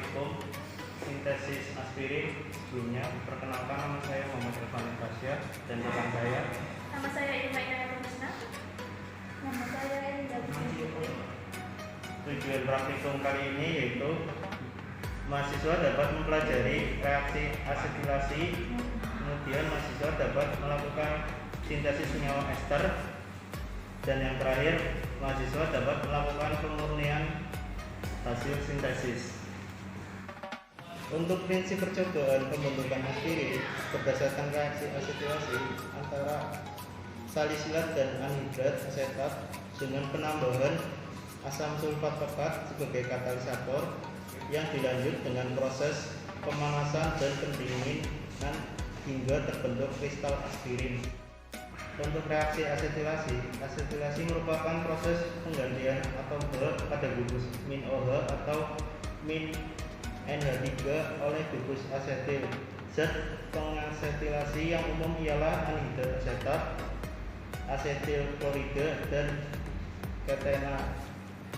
praktikum sintesis aspirin. Sebelumnya, perkenalkan, nama saya Muhammad Irfan Fasya dan rekan saya. Nama saya Irma Inayat Musna. Nama saya Indah Putri. Tujuan praktikum kali ini yaitu mahasiswa dapat mempelajari reaksi asetilasi, kemudian mahasiswa dapat melakukan sintesis senyawa ester, dan yang terakhir mahasiswa dapat melakukan pemurnian hasil sintesis. Untuk prinsip percobaan pembentukan aspirin berdasarkan reaksi asetilasi antara salisilat dan anhidrat asetat dengan penambahan asam sulfat pekat sebagai katalisator yang dilanjut dengan proses pemanasan dan pendinginan hingga terbentuk kristal aspirin. Untuk reaksi asetilasi merupakan proses penggantian atom H pada gugus min OH atau min NH3 oleh gugus asetil. Zat pengasetilasi yang umum ialah anhidrat asetat, asetil klorida, dan ketena.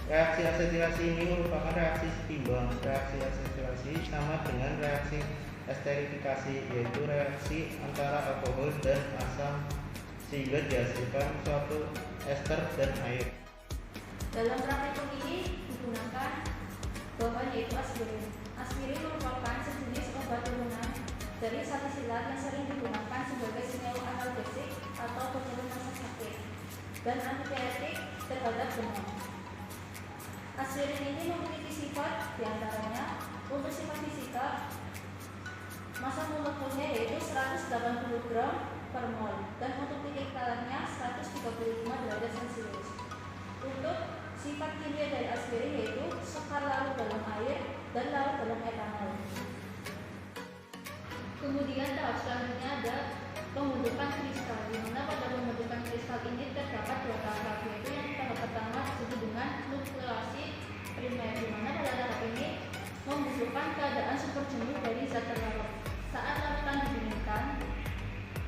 Reaksi asetilasi ini merupakan reaksi setimbang. Reaksi asetilasi sama dengan reaksi esterifikasi, yaitu reaksi antara alkohol dan asam sehingga dihasilkan suatu ester dan air. Dalam praktikum ini digunakan bahan yaitu aspirin. Aspirin merupakan sejenis obat turunan dari salisilat yang sering digunakan sebagai senyawa analgesik atau penurun rasa sakit dan antipiretik terhadap demam. Aspirin ini memiliki sifat diantaranya untuk sifat fisika, massa molekulnya yaitu 180 gram per mol dan untuk titik talangnya 135 derajat Celcius. Untuk sifat kimia dari aspirin yaitu sukar larut dalam air dan larut dalam etanol. Kemudian tahap selanjutnya ada pembentukan kristal, di mana pada pembentukan kristal ini terdapat dua tahap, yaitu yang tahap pertama disebut dengan nukleasi primer, di mana pada tahap ini membutuhkan keadaan super jenuh dari zat terlarut. Saat larutan didinginkan,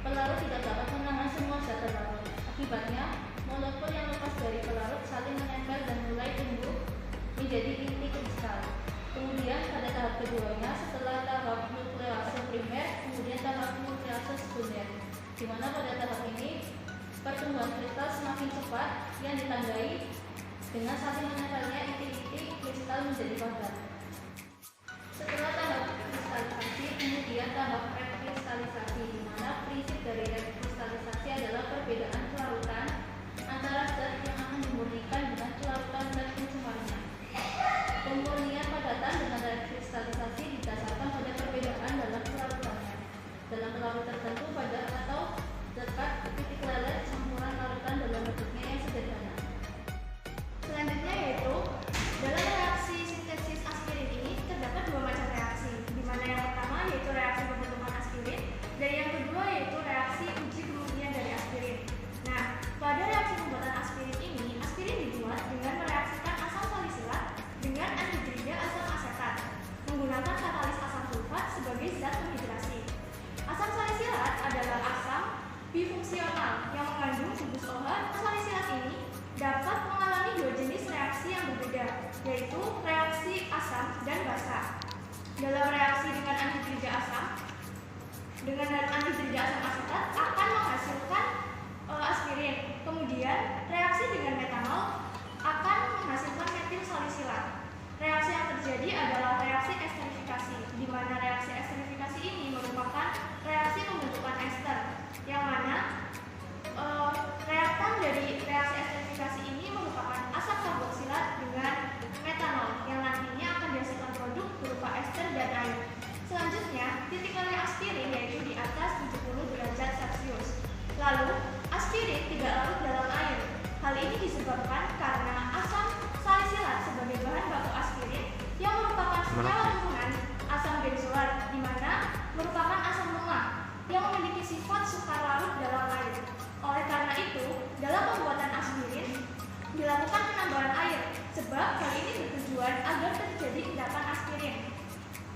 pelarut tidak dapat menahan semua zat terlarut. Akibatnya, molekul yang lepas dari pelarut saling menempel dan mulai tumbuh menjadi inti kristal. Kemudian pada tahap keduanya, setelah tahap nuklease primer, kemudian tahap nuklease sekunder, di mana pada tahap ini pertumbuhan kristal semakin cepat yang ditandai dengan saling menempelnya inti-inti kristal menjadi padat. Setelah tahap kristalisasi, kemudian tahap rekristalisasi, di mana prinsip dari rekristalisasi adalah perbedaan kelarutan antara zat yang akan dimurnikan dengan kelarutan zat pencemarannya. Pemurnian padatan dengan rekristalisasi didasarkan pada perbedaan dalam kelarutannya. Dalam pelarut tertentu pada atau dekat titik lelet campuran larutan dalam bentuknya yang sederhana. Selanjutnya yaitu dalam reaksi sintesis aspirin ini terdapat dua macam reaksi, di mana yang pertama yaitu reaksi pembentukan aspirin dan yang kedua yaitu reaksi uji pemurnian dari aspirin. Nah, pada reaksi pembuatan aspirin ini, aspirin dibuat dengan mereaksikan asam salisilat dengan anhidrida asam asetat menggunakan katalis asam sulfat sebagai zat penghidrasi. Asam salisilat adalah asam bifungsional yang mengandung gugus OH. Salisilat ini dapat mengalami dua jenis reaksi yang berbeda, yaitu reaksi asam dan basa. Dalam reaksi dengan anhidrida asam asetat akan menghasilkan aspirin. Kemudian reaksi dengan metanol akan menghasilkan metil salisilat. Reaksi yang terjadi adalah reaksi esterifikasi, di mana reaksi esterifikasi ini merupakan reaksi pembentukan ester, yang mana reaktan dari reaksi esterifikasi ini merupakan asam karboksilat dengan metanol yang nantinya akan dihasilkan produk berupa ester dan air. Selanjutnya, titik leleh aspirin yaitu di atas 70 derajat Celcius. Lalu, aspirin tidak larut dalam air. Hal ini disebabkan karena asam salisilat sebagai bahan baku aspirin yang merupakan senyawa lingkungan asam benzoat, di mana merupakan asam lemak yang memiliki sifat sukar larut dalam air. Oleh karena itu, dalam pembuatan aspirin dilakukan penambahan air, sebab hal ini bertujuan agar terjadi endapan aspirin.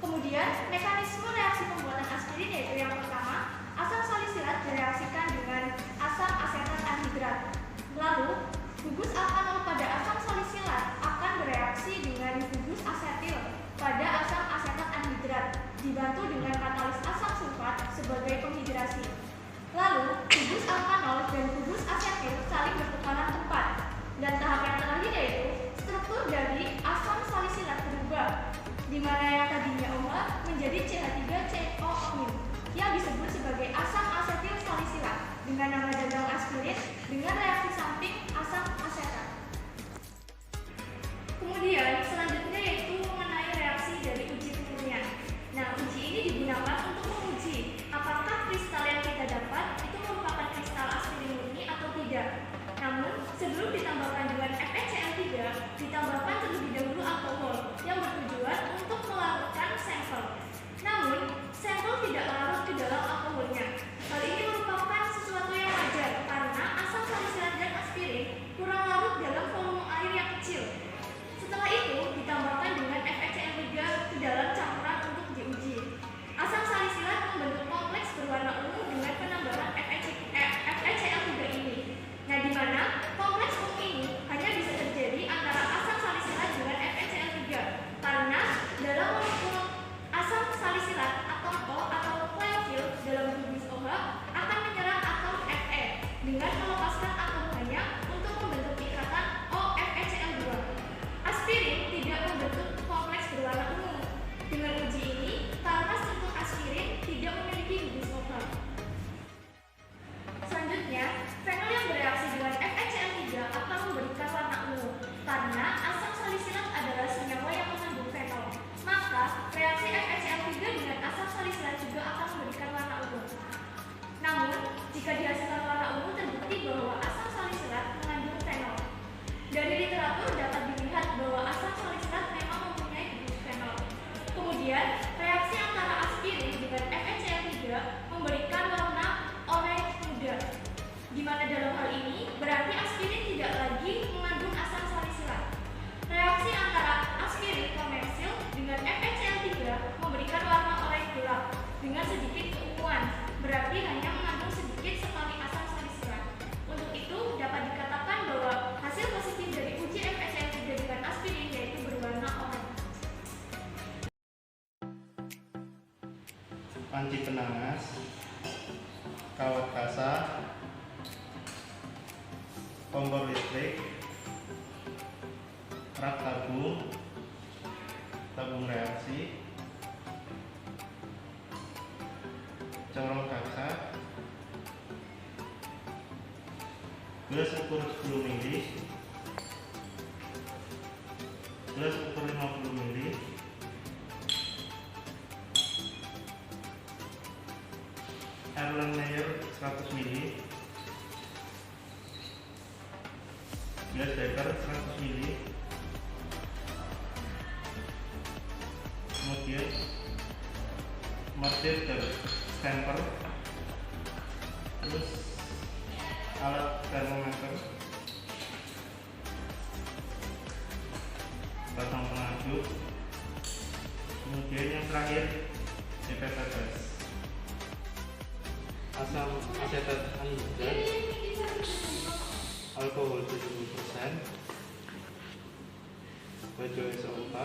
Kemudian, mekanisme reaksi pembuatan aspirin yaitu yang pertama, asam salisilat direaksikan dengan asam asetat anhidrat. Lalu, gugus alkanol pada asam salisilat akan bereaksi dengan gugus asetil pada asam sebagai penghidrasi. Lalu, gugus alkanol dan gugus asetil saling bertukaran tempat. Dan tahap yang terakhir yaitu struktur dari asam salisilat berubah, di mana yang tadinya OH menjadi CH3COO- yang disebut sebagai asam asetil salisilat dengan nama dagang aspirin dengan reaksi samping asam asetat. Kemudian selanjutnya yaitu mengenai reaksi dari uji pemurnian. Nah, uji ini digunakan untuk menguji apakah kristal yang kita dapat itu merupakan kristal aspirin murni atau tidak. Namun, sebelum ditambahkan dengan FeCl3, ditambahkan terlebih dahulu alkohol yang bertujuan untuk melarutkan sampel. Namun, sampel tidak larut ke dalam alkoholnya. Hal ini merupakan sesuatu yang wajar karena asam salisilat dan aspirin kurang larut dalam volume air yang kecil. Setelah itu, ditambahkan dengan FeCl3 ke dalam campuran untuk diuji. Asam salisilat membentuk kompleks berwarna ungu dengan penambahan FeCl3 ini. Nah, di mana kompleks ungu ini hanya bisa terjadi antara asam salisilat dengan FeCl3 karena dalam molekul asam salisilat atom O atau kleofil dalam gugus OH akan menyerang atom Fe dengan melepaskan atom H-nya untuk membentuk ikatan OFeCl2. Aspirin tidak membentuk kompleks berwarna ungu. Dengan uji ini, karena struktur aspirin tidak memiliki gugus OH. Selanjutnya, fenol yang bereaksi dengan FeCl3 akan memberikan warna ungu karena asam salisilat adalah senyawa yang mengandung fenol. Maka, reaksi FeCl3 dengan asam salisilat juga akan memberikan warna ungu. Namun, jika dihasilkan warna ungu terbukti bahwa asam salisilat mengandung fenol. Dari literatur dapat dilihat bahwa asam salisilat memang mempunyai gugus fenol. Kemudian, reaksi antara aspirin dengan FeCl3 memberikan warna oranye muda, di mana dalam hal ini berarti aspirin tidak lagi mengandung asam salisilat. Reaksi antara aspirin komersil dengan FeCl3 memberikan warna oranye gelap dengan sedikit keunguan, berarti hanya mengandung sedikit sekali asam salisilat. Untuk itu dapat dikatakan bahwa hasil positif dari uji FeCl3 dengan aspirin yaitu berwarna oranye. Panci penanas, kawat kasar, kompor listrik, rak tabung, tabung reaksi, corong kaca, gelas ukur 10 ml, gelas ukur 50 ml, Erlenmeyer 100 ml, gelas beker 100 ml, kemudian mortir dan stamper, terus alat termometer, batang pengaduk, kemudian yang terakhir pipeta gas, asam asetat anhidrat, alkohol 70%, H2SO4,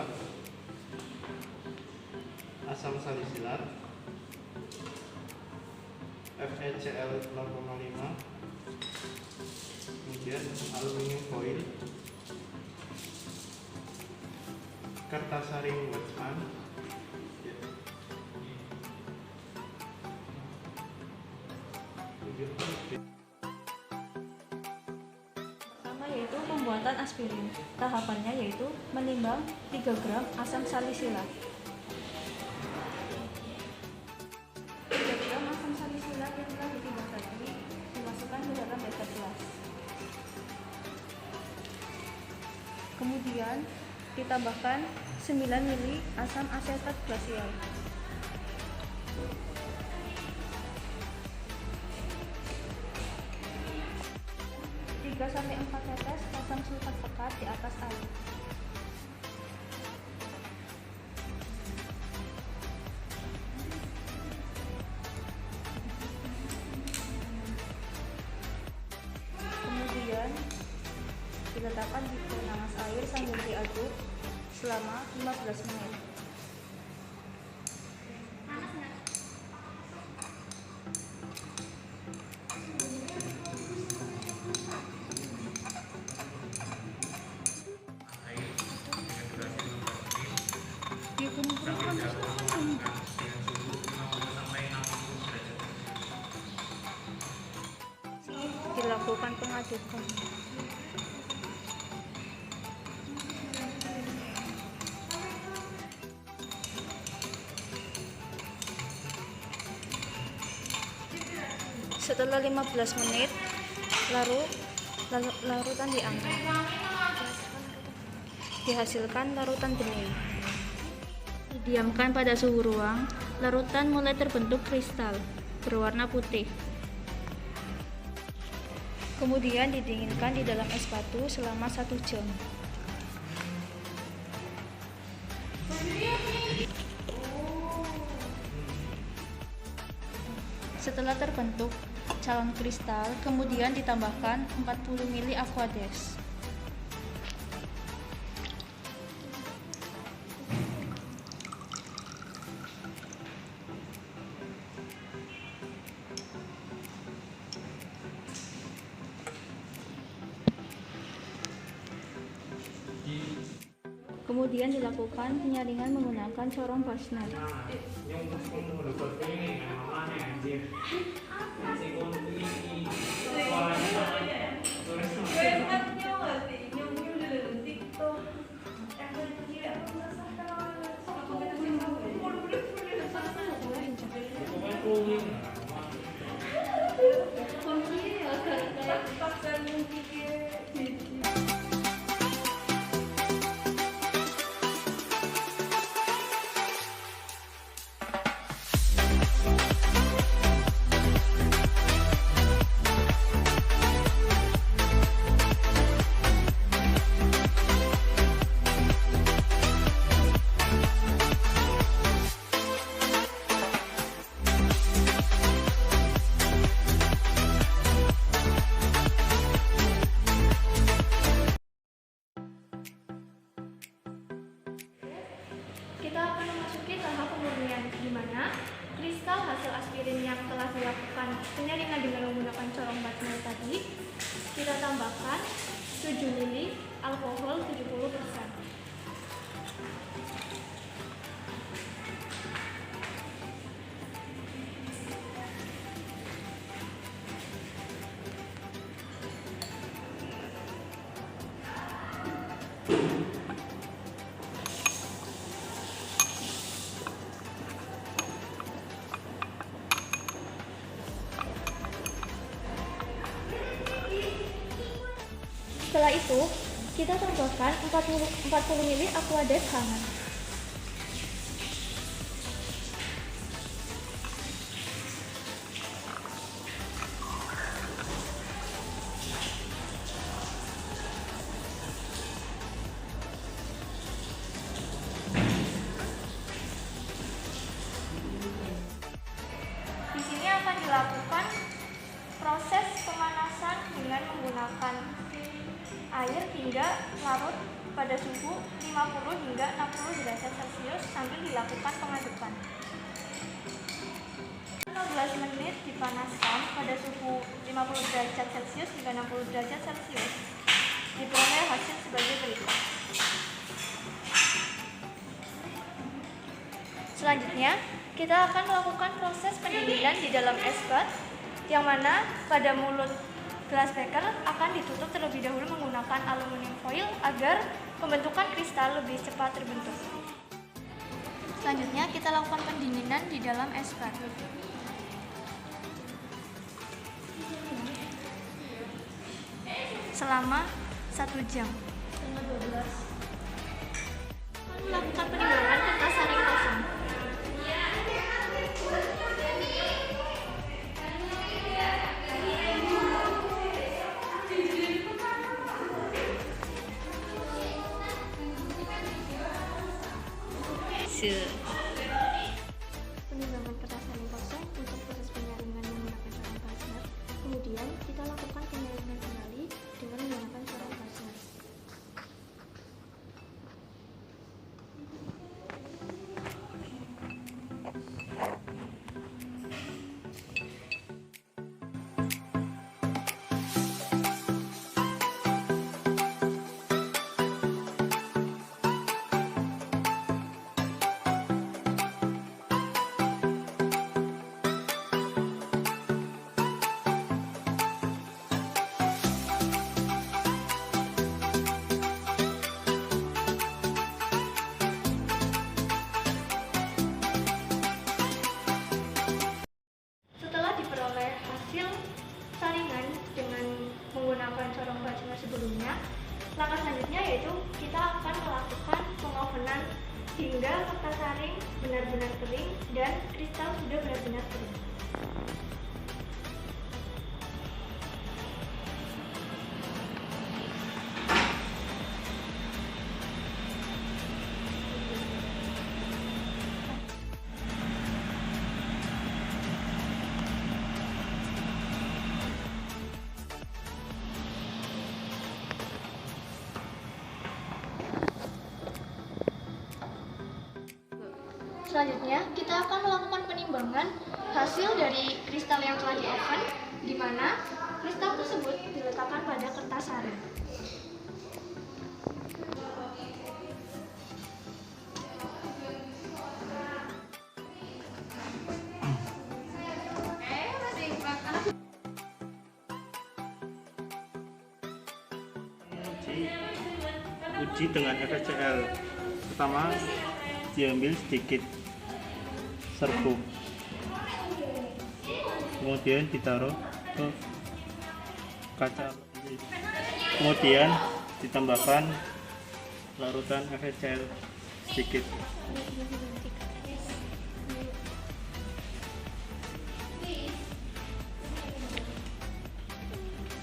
asam salisilat, FeCl 0,5, kemudian aluminium foil, kertas saring Weizmann, Pertama yaitu pembuatan aspirin. Tahapannya yaitu menimbang 3 gram asam salisilat. 3 gram asam salisilat yang telah ditimbang tadi dimasukkan ke dalam beker gelas. Kemudian ditambahkan 9 ml asam asetat glasial. Sampai 4 tetes asam sulfat pekat di atas air. Kemudian diletakkan di penanas air sambil diaduk selama 15 menit. dilakukan pengadukan. Setelah 15 menit, larutan diangkat. Dihasilkan larutan bening. Didiamkan pada suhu ruang, larutan mulai terbentuk kristal berwarna putih. Kemudian didinginkan di dalam es batu selama 1 jam. Setelah terbentuk calon kristal, kemudian ditambahkan 40 ml Aquadex. Kemudian dilakukan penyaringan menggunakan corong Plasner. Kita akan memasuki tahap pemurnian, di mana kristal hasil aspirin yang telah dilakukan penyaringan dengan menggunakan corong Plasner tadi, kita tambahkan 7 ml alkohol 70%. Setelah itu, kita tambahkan 40 ml Aquadex hangat. Di sini akan dilakukan proses pemanasan dengan menggunakan air hingga larut pada suhu 50 hingga 60 derajat Celcius sambil dilakukan pengadukan. 15 menit dipanaskan pada suhu 50 derajat Celcius hingga 60 derajat Celcius. Diperoleh hasil sebagai berikut. Selanjutnya, kita akan melakukan proses pendinginan di dalam es bat, yang mana pada mulut gelas beker akan ditutup terlebih dahulu menggunakan aluminium foil agar pembentukan kristal lebih cepat terbentuk. Selanjutnya kita lakukan pendinginan di dalam es batu selama 1 jam. Lakukan penimbangan kertas saring kosong. Penimbangan kertas saring kosong untuk proses penyaringan menggunakan corong Plasner. Kemudian kita lakukan penyaringan kembali dengan menggunakan corong Plasner. Langkah selanjutnya yaitu kita akan melakukan pengovenan hingga kertas saring benar-benar kering dan kristal sudah benar-benar kering. Selanjutnya, kita akan melakukan penimbangan hasil dari kristal yang telah di-oven, di mana kristal tersebut diletakkan pada kertas saring. Uji dengan FSCL. Pertama, diambil sedikit serbuk, kemudian ditaruh ke kaca, kemudian ditambahkan larutan FSCL sedikit.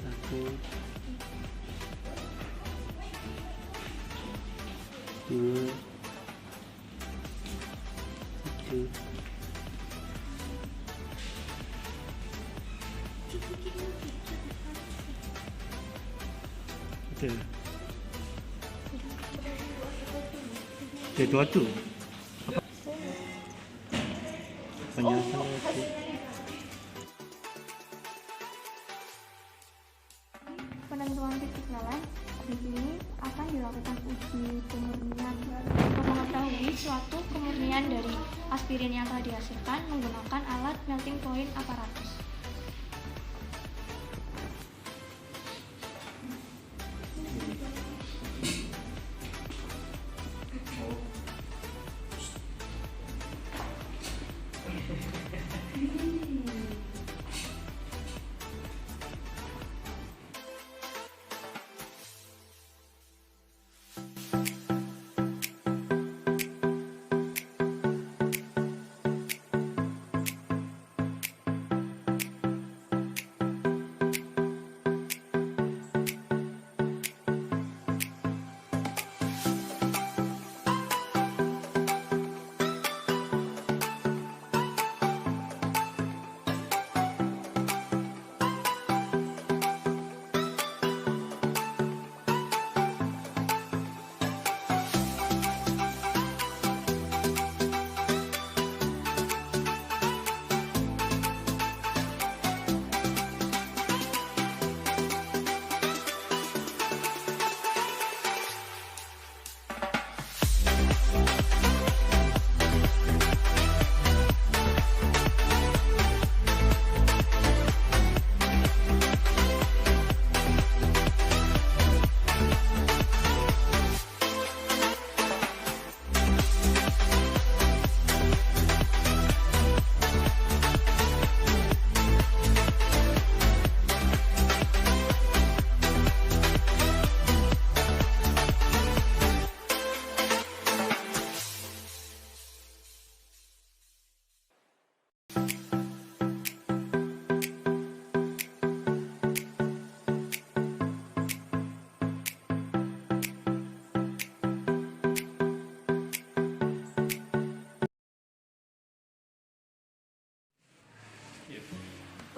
Satu, dua, itu aja penjelasan lagi. Penentuan titik jalan di sini akan dilakukan uji kemurnian untuk mengetahui suatu kemurnian dari aspirin yang telah dihasilkan menggunakan alat melting point aparatus.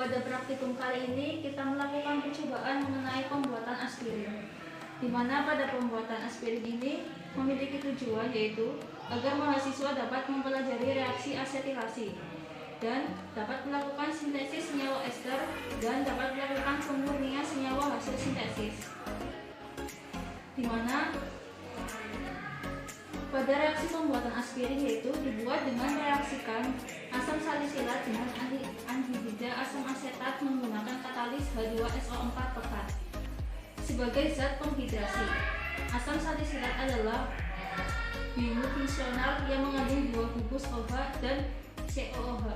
Pada praktikum kali ini kita melakukan percobaan mengenai pembuatan aspirin, di mana pada pembuatan aspirin ini memiliki tujuan yaitu agar mahasiswa dapat mempelajari reaksi asetilasi dan dapat melakukan sintesis senyawa ester dan dapat melakukan pemurnian senyawa hasil sintesis, di mana pada reaksi pembuatan aspirin yaitu dibuat dengan mereaksikan asam salisilat dengan anhidrida asam asetat menggunakan katalis H2SO4 pekat sebagai zat penghidrasi. Asam salisilat adalah biofungsional yang mengandung dua gugus OH dan COOH.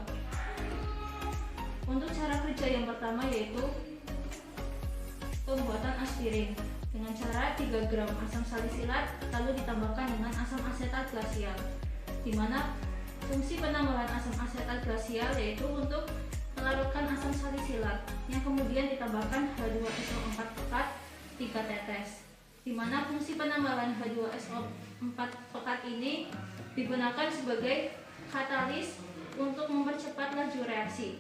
Untuk cara kerja yang pertama yaitu pembuatan aspirin. dengan cara 3 gram asam salisilat lalu ditambahkan dengan asam asetat glasial, di mana fungsi penambahan asam asetat glasial yaitu untuk melarutkan asam salisilat yang kemudian ditambahkan H2SO4 pekat 3 tetes, di mana fungsi penambahan H2SO4 pekat ini digunakan sebagai katalis untuk mempercepat laju reaksi.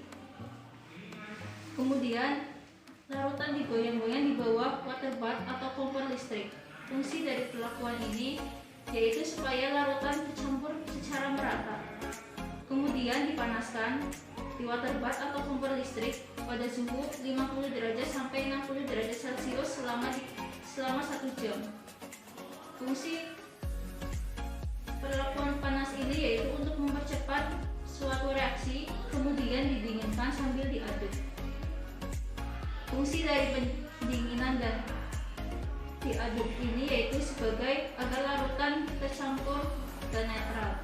Kemudian larutan digoyang-goyang di bawah water bath atau kompor listrik. Fungsi dari perlakuan ini yaitu supaya larutan tercampur secara merata. Kemudian dipanaskan di water bath atau kompor listrik pada suhu 50 derajat sampai 60 derajat Celcius selama 1 jam. Fungsi perlakuan panas ini yaitu untuk mempercepat suatu reaksi, kemudian didinginkan sambil diaduk. Fungsi dari pendinginan dan diaduk ini yaitu sebagai agar larutan tercampur dan netral.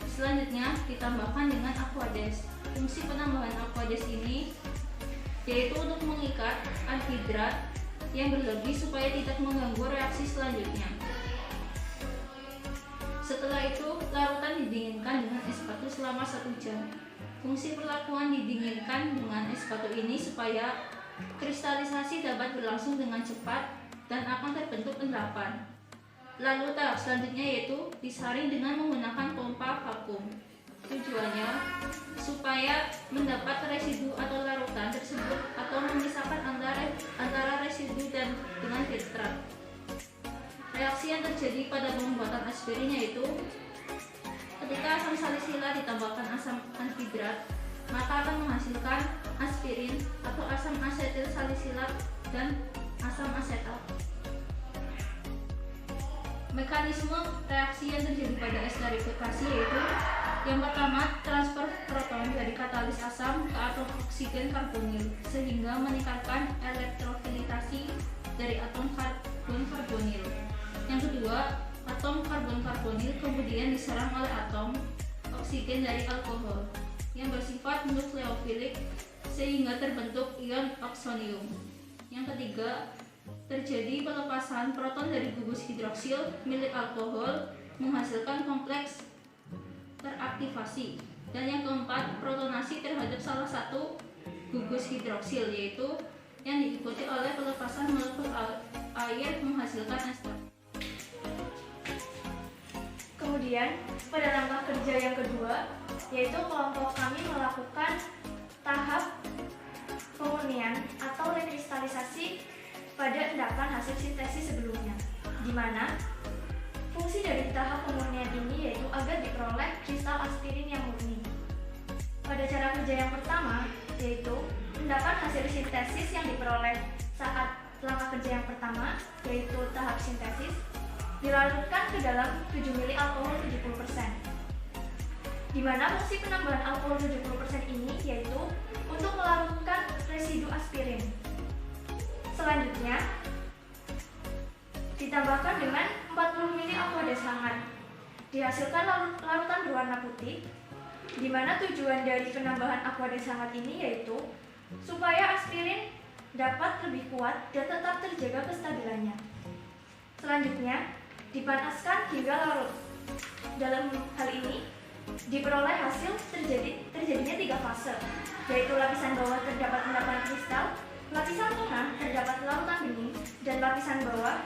Selanjutnya ditambahkan dengan aquades. Fungsi penambahan aquades ini yaitu untuk mengikat anhidrat yang berlebih supaya tidak mengganggu reaksi selanjutnya. Setelah itu, larutan didinginkan dengan es batu selama 1 jam. Fungsi perlakuan didinginkan dengan es batu ini supaya kristalisasi dapat berlangsung dengan cepat dan akan terbentuk endapan. Lalu tahap selanjutnya yaitu disaring dengan menggunakan pompa vakum. Tujuannya supaya mendapat residu atau larutan tersebut atau memisahkan antara residu dan dengan filtrat. Reaksi yang terjadi pada pembuatan aspirin yaitu ketika asam salisilat ditambahkan asam anhidrat, maka akan menghasilkan aspirin atau asam asetil salisilat dan asam asetat. Mekanisme reaksi yang terjadi pada esterifikasi yaitu yang pertama, transfer proton dari katalis asam ke atom oksigen karbonil sehingga meningkatkan elektrofiltrasi dari atom karbon karbonil. Yang kedua, atom karbon karbonil kemudian diserang oleh atom oksigen dari alkohol yang bersifat nukleofilik sehingga terbentuk ion oksonium. Yang ketiga, terjadi pelepasan proton dari gugus hidroksil milik alkohol menghasilkan kompleks teraktivasi. Dan yang keempat, protonasi terhadap salah satu gugus hidroksil yaitu yang diikuti oleh pelepasan molekul air menghasilkan ester. Kemudian, pada langkah kerja yang kedua, yaitu kelompok kami melakukan tahap pemurnian atau rekristalisasi pada endapan hasil sintesis sebelumnya, di mana fungsi dari tahap pemurnian ini yaitu agar diperoleh kristal aspirin yang murni. Pada cara kerja yang pertama, yaitu endapan hasil sintesis yang diperoleh saat langkah kerja yang pertama, yaitu tahap sintesis, dilarutkan ke dalam 7 ml alkohol 70%. Di mana fungsi penambahan alkohol 70% ini yaitu untuk melarutkan residu aspirin. Selanjutnya, ditambahkan dengan 40 ml aquades hangat. Dihasilkan larutan berwarna putih, di mana tujuan dari penambahan aquades hangat ini yaitu supaya aspirin dapat lebih kuat dan tetap terjaga kestabilannya. Selanjutnya, dipanaskan hingga larut. Dalam hal ini, diperoleh hasil terjadinya 3 fase, yaitu lapisan bawah terdapat endapan kristal, lapisan tengah terdapat larutan bening, dan lapisan bawah,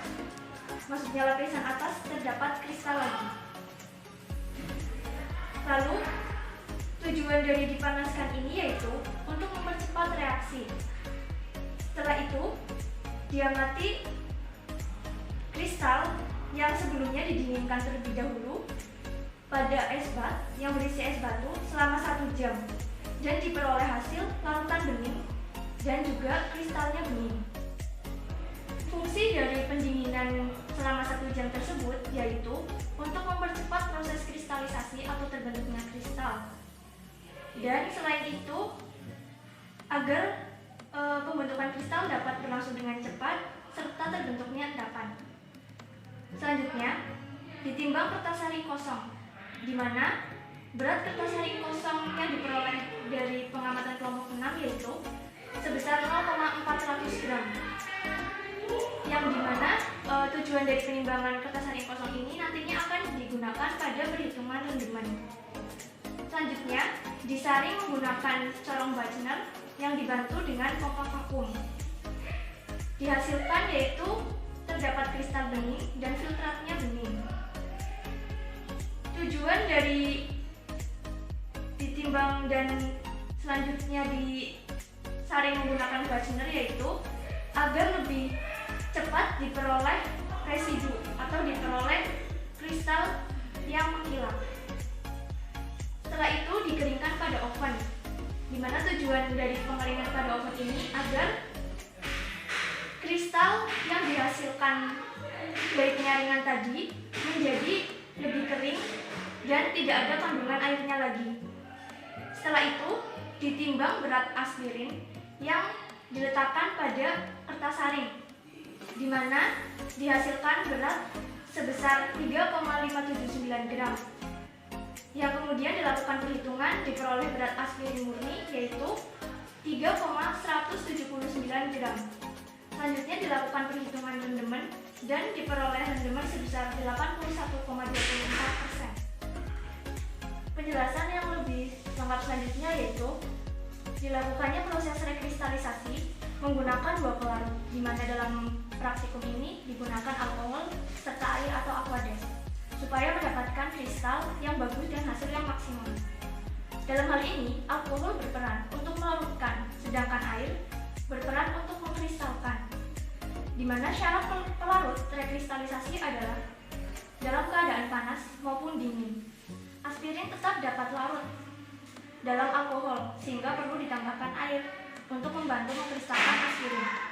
maksudnya lapisan atas, terdapat kristal lagi. Lalu, tujuan dari dipanaskan ini yaitu untuk mempercepat reaksi. Setelah itu, diamati kristal yang sebelumnya didinginkan terlebih dahulu pada es bath yang berisi es batu selama 1 jam dan diperoleh hasil larutan bening dan juga kristalnya bening. Fungsi dari pendinginan selama 1 jam tersebut yaitu untuk mempercepat proses kristalisasi atau terbentuknya kristal. Dan selain itu, agar pembentukan kristal dapat berlangsung dengan cepat serta terbentuknya endapan. Selanjutnya, ditimbang kertas saring kosong, di mana berat kertas saring kosong yang diperoleh dari pengamatan kelompok 6 yaitu sebesar 0,400 gram, yang dimana tujuan dari penimbangan kertas saring kosong ini nantinya akan digunakan pada perhitungan rendeman. Selanjutnya, disaring menggunakan corong Bachner yang dibantu dengan pompa vakum. Dihasilkan yaitu terdapat kristal bening dan filtratnya bening. Tujuan dari ditimbang dan selanjutnya disaring menggunakan Bachner yaitu agar lebih cepat diperoleh residu atau diperoleh kristal yang mengkilap. Setelah itu dikeringkan pada oven, di mana tujuan dari pengeringan pada oven ini agar kristal yang dihasilkan dari penyaringan tadi menjadi lebih kering dan tidak ada kandungan airnya lagi. Setelah itu ditimbang berat aspirin yang diletakkan pada kertas saring, di mana dihasilkan berat sebesar 3,579 gram. Yang kemudian dilakukan perhitungan diperoleh berat aspirin murni yaitu 3,179 gram. Selanjutnya dilakukan perhitungan rendemen dan diperoleh rendemen sebesar 81,24%. Penjelasan yang lebih lengkap selanjutnya yaitu dilakukannya proses rekristalisasi menggunakan dua pelarut, di mana dalam praktikum ini digunakan alkohol serta air atau aquades supaya mendapatkan kristal yang bagus dan hasil yang maksimal. Dalam hal ini, alkohol berperan untuk melarutkan, sedangkan air berperan untuk mengkristalkan, di mana syarat pelarut rekristalisasi adalah dalam keadaan panas maupun dingin. Aspirin tetap dapat larut dalam alkohol sehingga perlu ditambahkan air untuk membantu mengkristalkan aspirin.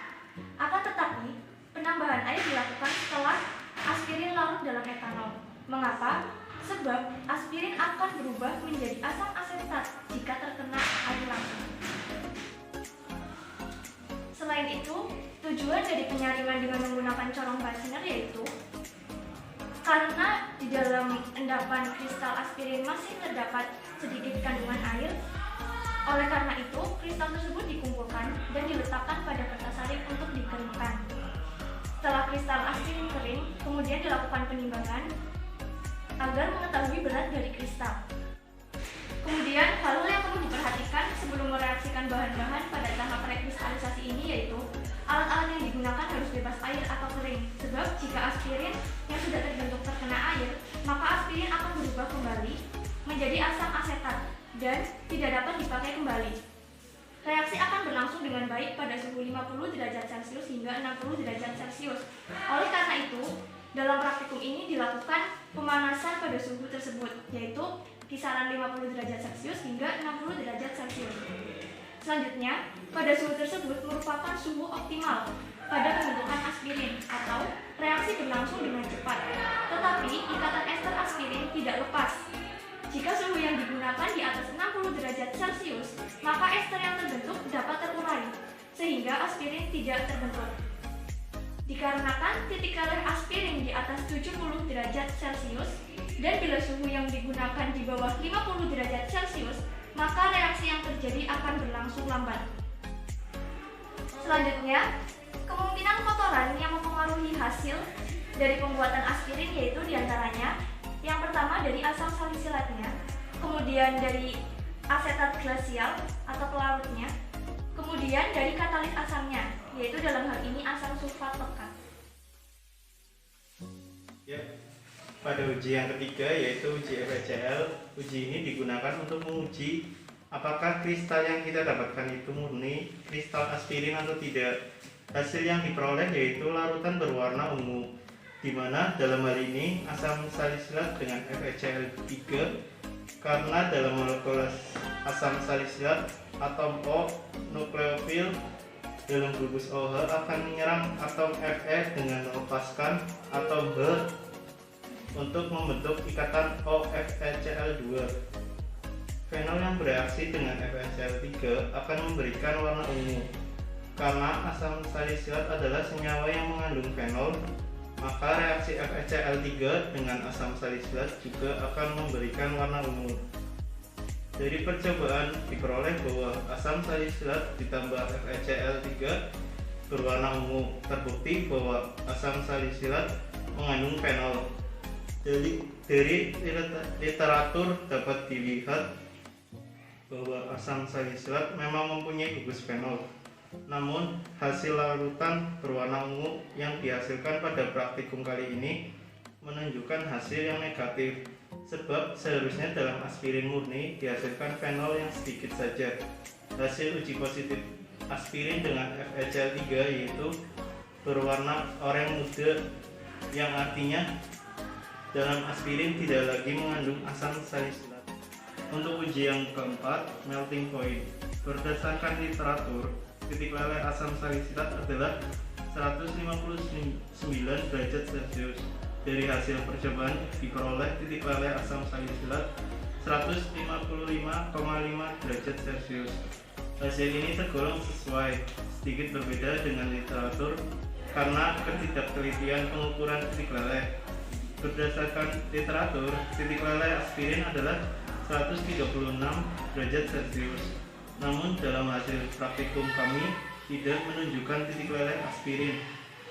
Akan tetapi, penambahan air dilakukan setelah aspirin larut dalam etanol. Mengapa? Sebab aspirin akan berubah menjadi asam asetat jika terkena air langsung. Selain itu, tujuan dari penyaringan dengan menggunakan corong Bachner yaitu karena di dalam endapan kristal aspirin masih terdapat sedikit kandungan air. Oleh karena itu, kristal tersebut dikumpulkan dan diletakkan pada kertas saring untuk dikeringkan. Setelah kristal aspirin kering, kemudian dilakukan penimbangan agar mengetahui berat dari kristal. Kemudian, hal-hal yang perlu diperhatikan sebelum mereaksikan bahan-bahan pada tahap rekristalisasi ini yaitu alat-alat yang digunakan harus bebas air atau kering. Sebab jika aspirin yang sudah terbentuk terkena air, maka aspirin akan berubah kembali menjadi asam asetat dan tidak dapat dipakai kembali. Reaksi akan berlangsung dengan baik pada suhu 50 derajat Celcius hingga 60 derajat Celcius. Oleh karena itu, dalam praktikum ini dilakukan pemanasan pada suhu tersebut, yaitu kisaran 50 derajat Celcius hingga 60 derajat Celcius. Selanjutnya, pada suhu tersebut merupakan suhu optimal pada pembentukan aspirin atau reaksi berlangsung dengan cepat. Tetapi, ikatan ester aspirin tidak lepas. Jika suhu yang digunakan di atas 60 derajat Celcius, maka ester yang terbentuk dapat terurai, sehingga aspirin tidak terbentuk. Dikarenakan titik kalih aspirin di atas 70 derajat Celcius, dan bila suhu yang digunakan di bawah 50 derajat Celcius, maka reaksi yang terjadi akan berlangsung lambat. Selanjutnya, kemungkinan kotoran yang mempengaruhi hasil dari pembuatan aspirin yaitu diantaranya yang pertama dari asam salisilatnya, kemudian dari asetat glasial atau pelarutnya, kemudian dari katalis asamnya, yaitu dalam hal ini asam sulfat pekat. Ya, pada uji yang ketiga yaitu uji FeCl. Uji ini digunakan untuk menguji apakah kristal yang kita dapatkan itu murni kristal aspirin atau tidak. Hasil yang diperoleh yaitu larutan berwarna ungu, di mana dalam hal ini asam salisilat dengan FeCl3 karena dalam molekul asam salisilat atom O nukleofil dalam gugus OH akan menyerang atom Fe dengan melepaskan atom H untuk membentuk ikatan OFeCl2. Fenol yang bereaksi dengan FeCl3 akan memberikan warna ungu. Karena asam salisilat adalah senyawa yang mengandung fenol, maka reaksi FeCl3 dengan asam salisilat juga akan memberikan warna ungu. Dari percobaan diperoleh bahwa asam salisilat ditambah FeCl3 berwarna ungu. Terbukti bahwa asam salisilat mengandung fenol. Dari literatur dapat dilihat bahwa asam salisilat memang mempunyai gugus fenol. Namun, hasil larutan berwarna ungu yang dihasilkan pada praktikum kali ini menunjukkan hasil yang negatif, sebab seharusnya dalam aspirin murni dihasilkan fenol yang sedikit saja. Hasil uji positif aspirin dengan FeCl3 yaitu berwarna oranye muda, yang artinya dalam aspirin tidak lagi mengandung asam salisilat. Untuk uji yang keempat, melting point. Berdasarkan literatur, titik leleh asam salisilat adalah 159 derajat Celcius. Dari hasil percobaan diperoleh titik leleh asam salisilat 155,5 derajat Celcius. Hasil ini tergolong sesuai, sedikit berbeda dengan literatur karena ketidaktelitian pengukuran titik leleh. Berdasarkan literatur, titik leleh aspirin adalah 136 derajat Celcius. Namun dalam hasil praktikum kami tidak menunjukkan titik leleh aspirin,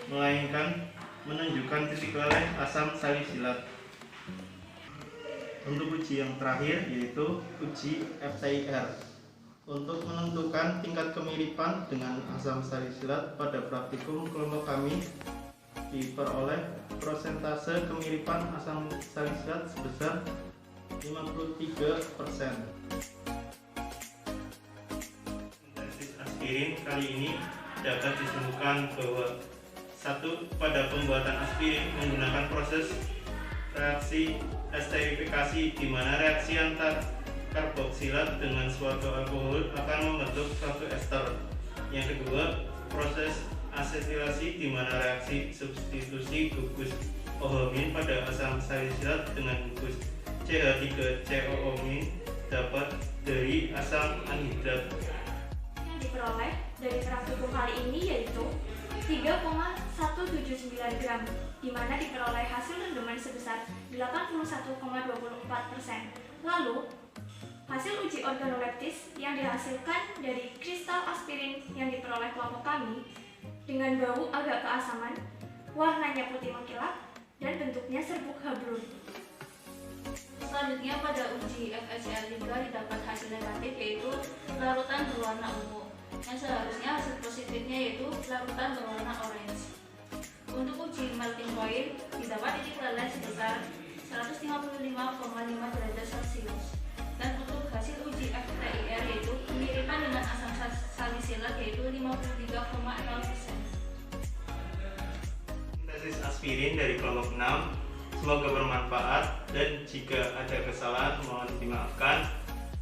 melainkan menunjukkan titik leleh asam salisilat. Untuk uji yang terakhir yaitu uji FTIR. Untuk menentukan tingkat kemiripan dengan asam salisilat pada praktikum kelompok kami diperoleh persentase kemiripan asam salisilat sebesar 53%. Sintesis aspirin kali ini dapat ditemukan bahwa satu, pada pembuatan aspirin menggunakan proses reaksi esterifikasi di mana reaksi antar karboksilat dengan suatu alkohol akan membentuk suatu ester. Yang kedua, proses asetilasi di mana reaksi substitusi gugus ohomin pada asam salisilat dengan gugus CH3COOmin dapat dari asam anhidrat. Yang diperoleh dari praktikum kali ini yaitu 3,179 gram, di mana diperoleh hasil rendaman sebesar 81,24%. Lalu, hasil uji organoleptis yang dihasilkan dari kristal aspirin yang diperoleh kelompok kami dengan bau agak keasaman, warnanya putih mengkilap, dan bentuknya serbuk habrun. Selanjutnya pada uji FeCl3 didapat hasil negatif yaitu larutan berwarna ungu, yang seharusnya hasil positifnya yaitu larutan berwarna orange. Untuk uji melting point didapat titik leleh sebesar 155,5 derajat Celcius. Dan untuk hasil uji FTIR yaitu kemiripan dengan asam salisilat yaitu 53,0%. Sintesis aspirin dari kelompok 6 semoga bermanfaat, dan jika ada kesalahan mohon dimaafkan.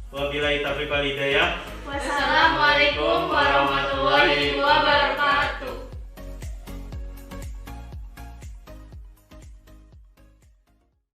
Wabillahi taufiq wal hidayah. Wassalamualaikum warahmatullahi wabarakatuh.